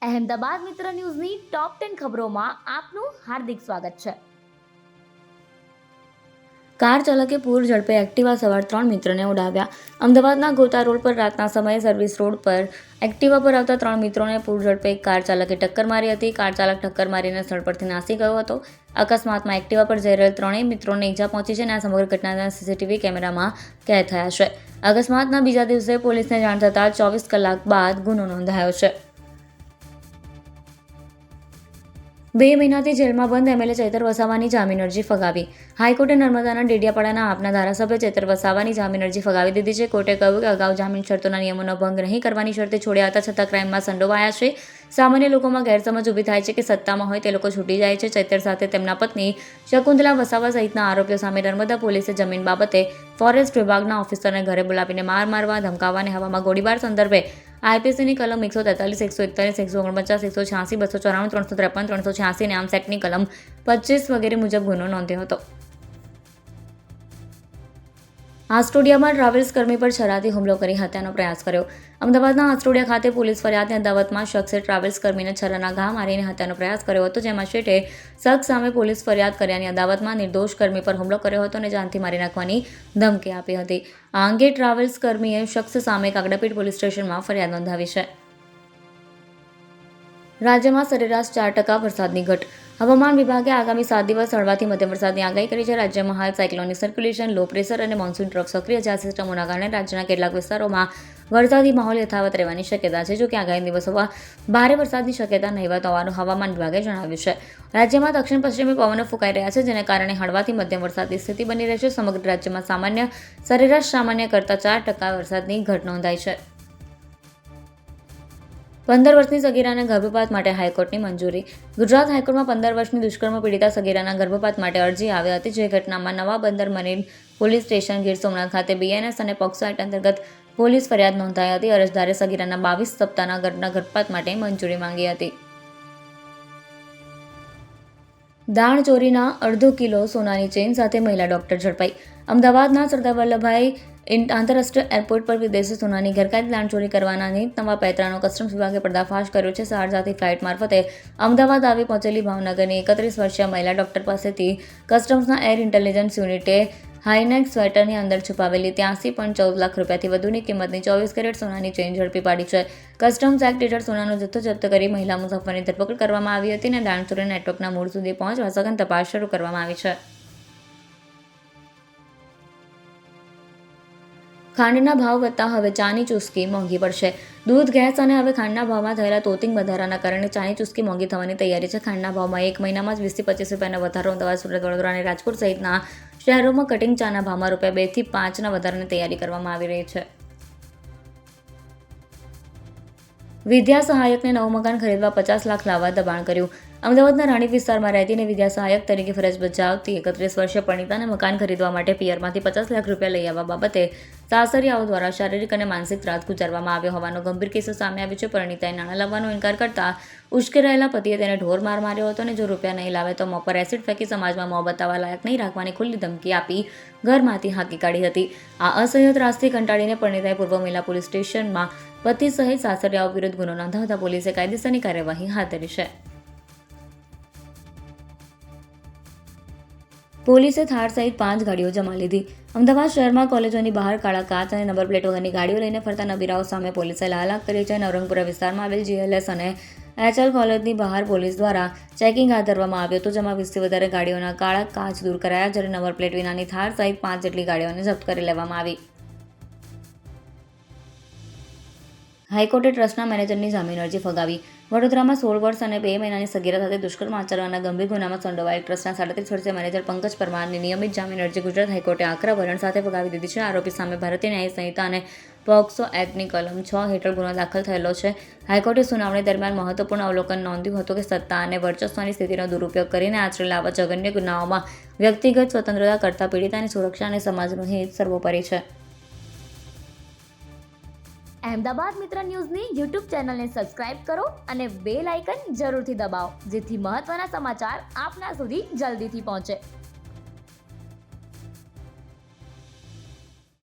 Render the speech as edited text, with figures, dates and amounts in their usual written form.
અહેમદાબાદ મિત્ર ન્યૂઝની ટોપ 10 ખબરોમાં આપનું હાર્દિક સ્વાગત છે. કાર ચાલકે પૂર ઝડપે એક્ટિવા સવાર 3 મિત્રોને ઉડાવ્યા. અમદાવાદના ગોતા રોડ પર રાતના સમયે સર્વિસ રોડ પર એક્ટિવા પર આવતા 3 મિત્રોને પૂર ઝડપે કાર ચાલકે ટક્કર મારી હતી. કાર ચાલક ટક્કર મારીને સ્થળ પરથી નાસી ગયો હતો. અકસ્માતમાં એક્ટિવા પર જઈ રહેલ 3 મિત્રોને ઈજા પહોંચી છે અને આ સમગ્ર ઘટનાના સીસીટીવી કેમેરામાં કેદ થયા છે. અકસ્માતના બીજા દિવસે પોલીસને જાણ થતાં 24 કલાક બાદ ગુનો નોંધાયો છે. 2 મહિનાથી જેલમાં બંધ એમએલએ ચૈતર વસાવાની જામીન અરજી ફગાવી. હાઈકોર્ટે નર્મદાના ડેડિયાપાડાના આપના ધારાસભ્ય ચૈતર વસાવાની જામીન અરજી ફગાવી દીધી છે. કોર્ટે કહ્યું કે અગાઉ જામીન શરતોના નિયમોનો ભંગ નહીં કરવાની શરતે છોડ્યા હતા, છતાં ક્રાઇમમાં સંડોવાયા છે. સામાન્ય લોકોમાં ગેરસમજ ઊભી થાય છે કે સત્તામાં હોય તે લોકો છૂટી જાય છે. ચૈતર સાથે તેમના પત્ની શકુંતલા વસાવા સહિતના આરોપીઓ સામે નર્મદા પોલીસે જમીન બાબતે ફોરેસ્ટ વિભાગના ઓફિસરને ઘરે બોલાવીને મારવા, ધમકાવવા અને હવામાં ગોળીબાર સંદર્ભે આઈપીસીની કલમ 143, 141, 149, 186, 294, 353, 386 અને આર્મ્સ એક્ટની કલમ 25 વગેરે મુજબ ગુનો નોંધ્યો હતો. આસ્ટોડિયામાં ટ્રાવેલ્સ કર્મી પર છરાથી હુમલો કરી હત્યાનો પ્રયાસ કર્યો. અમદાવાદના આસ્ટોડિયા ખાતે પોલીસ ફરિયાદની અદાવતમાં શખ્સે ટ્રાવેલ્સ કર્મીને છરાના ઘા મારીને હત્યાનો પ્રયાસ કર્યો હતો, જેમાં શેઠે શખ્સ સામે પોલીસ ફરિયાદ કર્યાની અદાવતમાં નિર્દોષ કર્મી પર હુમલો કર્યો હતો અને જાનથી મારી નાખવાની ધમકી આપી હતી. આ અંગે ટ્રાવેલ્સ કર્મીએ શખ્સ સામે કાગડાપીઠ પોલીસ સ્ટેશનમાં ફરિયાદ નોંધાવી છે. રાજ્યમાં સરેરાશ 4% વરસાદની ઘટ. હવામાન વિભાગે આગામી 7 દિવસ હળવાથી મધ્યમ વરસાદની આગાહી કરી છે. રાજ્યમાં હાલ સાયક્લોનિક સર્ક્યુલેશન, લો પ્રેશર અને મોન્સૂન ટ્રફ સક્રિય છે. આ સિસ્ટમોના કારણે રાજ્યના કેટલાક વિસ્તારોમાં વરસાદી માહોલ યથાવત રહેવાની શક્યતા છે. જોકે આગામી દિવસોમાં ભારે વરસાદની શક્યતા નહીવત હોવાનું હવામાન વિભાગે જણાવ્યું છે. રાજ્યમાં દક્ષિણ પશ્ચિમી પવનો ફૂંકાઈ રહ્યા છે, જેને કારણે હળવાથી મધ્યમ વરસાદની સ્થિતિ બની રહેશે. સમગ્ર રાજ્યમાં સરેરાશ સામાન્ય કરતાં 4% વરસાદની ઘટ નોંધાઈ છે. 15 વર્ષની સગીરાને ગર્ભપાત માટે હાઈકોર્ટની મંજૂરી. ગુજરાત હાઈકોર્ટમાં 15 વર્ષની દુષ્કર્મ પીડિતા સગીરાના ગર્ભપાત માટે અરજી આવી હતી. જે ઘટનામાં નવા બંદર marine police station Gir Somnath ખાતે બીએનએસ અને પોક્સો એક્ટ અંતર્ગત પોલીસ ફરિયાદ નોંધાઈ હતી. અરજદારે સગીરાના 22 સપ્તાહના ગર્ભપાત માટે મંજૂરી માંગી હતી. દાણ ચોરીના અડધો કિલો સોનાની ચેઇન સાથે મહિલા ડોક્ટર ઝડપાઈ. અમદાવાદના સરદાર વલ્લભભાઈ આંતરરાષ્ટ્રીય એરપોર્ટ પર વિદેશી સોનાની ગેરકાયદે દાણચોરી કરવાના નવા પેંતરાનો કસ્ટમ્સ વિભાગે પર્દાફાશ કર્યો છે. શારજાહથી ફ્લાઇટ મારફતે અમદાવાદ આવી પહોંચેલી ભાવનગરની 31 વર્ષીય મહિલા ડોક્ટર પાસેથી કસ્ટમ્સના એર ઇન્ટેલિજન્સ યુનિટે હાઈનેક સ્વેટરની અંદર છુપાવેલી 83.14 લાખ રૂપિયાથી વધુની કિંમતની 24 કેરેટ સોનાની ચેઇન ઝડપી પાડી છે. કસ્ટમ્સ એક્ટ હેઠળ સોનાનો જથ્થો જપ્ત કરી મહિલા મુસાફરની ધરપકડ કરવામાં આવી હતી અને દાણચોરી નેટવર્કના મૂળ સુધી પહોંચવા સઘન તપાસ શરૂ કરવામાં આવી છે. ખાંડના ભાવ વધતા હવે ચાની ચુસ્કી મોંઘી પડશે. દૂધ, ગેસ અને હવે ખાંડના ભાવમાં થયેલા તોતિંગ વધારાના કારણે ચાની ચુસ્કી મોંઘી થવાની તૈયારી છે. ખાંડના ભાવમાં એક મહિનામાં જ 20 થી 25 રૂપિયાનો વધારો અમદાવાદ, સુરત, વડોદરા અને રાજકોટ સહિતના શહેરોમાં કટિંગ ચાના ભાવમાં રૂપિયા 2 થી 5ના વધારાની તૈયારી કરવામાં આવી રહી છે. વિદ્યા સહાયકને નવું મકાન ખરીદવા 50 લાખ લાવવા દબાણ કર્યું. અમદાવાદના રાણીપ વિસ્તારમાં રહેતી અને વિદ્યા સહાયક તરીકે ફરજ બજાવતી 31 વર્ષીય પરિણીતાને મકાન ખરીદવા માટે પિયરમાંથી 50 લાખ રૂપિયા લઈ આવવા બાબતે સાસરિયાઓ દ્વારા શારીરિક અને માનસિક ત્રાસ ગુજારવામાં આવ્યો હોવાનો ગંભીર કેસો સામે આવ્યો છે. પરિણીતાએ નાણાં લાવવાનો ઇનકાર કરતા ઉશ્કેરાયેલા પતિએ તેને ઢોર માર માર્યો હતો અને જો રૂપિયા નહીં લાવે તો મોં પર એસિડ ફેંકી સમાજમાં મોં બતાવવા લાયક નહીં રાખવાની ખુલ્લી ધમકી આપી ઘરમાંથી હાંકી કાઢી હતી. આ અસહ્ય ત્રાસથી કંટાળીને પરિણીતાએ પૂર્વ મહિલા પોલીસ સ્ટેશનમાં પતિ સહિત સાસરિયાઓ વિરુદ્ધ ગુનો નોંધાવતા પોલીસે કાયદેસરની કાર્યવાહી હાથ ધરી છે. પોલીસે થાર સહિત 5 ગાડીઓ જમા લીધી. અમદાવાદ શહેરમાં કોલેજોની બહાર કાળા કાચ અને નંબર પ્લેટ વગરની ગાડીઓ લઈને ફરતા નબીરાઓ સામે પોલીસે લાલાક કરી છે. નવરંગપુરા વિસ્તારમાં આવેલ જીએલએસ અને એચએલ કોલેજની બહાર પોલીસ દ્વારા ચેકિંગ હાથ ધરવામાં આવ્યું હતું, જેમાં 20થી વધારે ગાડીઓના કાળા કાચ દૂર કરાયા, જ્યારે નંબર પ્લેટ વિનાની થાર સહિત 5 જેટલી ગાડીઓને જપ્ત કરી લેવામાં આવી. હાઈકોર્ટે ટ્રસ્ટના મેનેજરની જામીન અરજી ફગાવી. વડોદરામાં 16 વર્ષ અને 2 મહિનાની સગીરા સાથે દુષ્કર્મ આચરવાના ગંભીર ગુનામાં સંડોવાયેલ ટ્રસ્ટના 37 વર્ષીય મેનેજર પંકજ પરમારની નિયમિત જામીન અરજી ગુજરાત હાઈકોર્ટે આકરા વલણ સાથે ફગાવી દીધી છે. આરોપી સામે ભારતીય ન્યાય સંહિતા અને પોક્સો એક્ટની કલમ 6 હેઠળ ગુનો દાખલ થયેલો છે. હાઈકોર્ટે સુનાવણી દરમિયાન મહત્વપૂર્ણ અવલોકન નોંધ્યું હતું કે સત્તા અને વર્ચસ્વની સ્થિતિનો દુરુપયોગ કરીને આચરેલા આવા જઘન્ય ગુનાઓમાં વ્યક્તિગત સ્વતંત્રતા કરતાં પીડિતાની સુરક્ષા અને સમાજનું હિત સર્વોપરી છે. અહેમદાબાદ મિત્ર ન્યૂઝની યુટ્યુબ ચેનલને સબસ્ક્રાઇબ કરો અને બેલ આઇકન જરૂરથી દબાવો, જેથી મહત્વના સમાચાર આપના સુધી જલ્દીથી પહોંચે.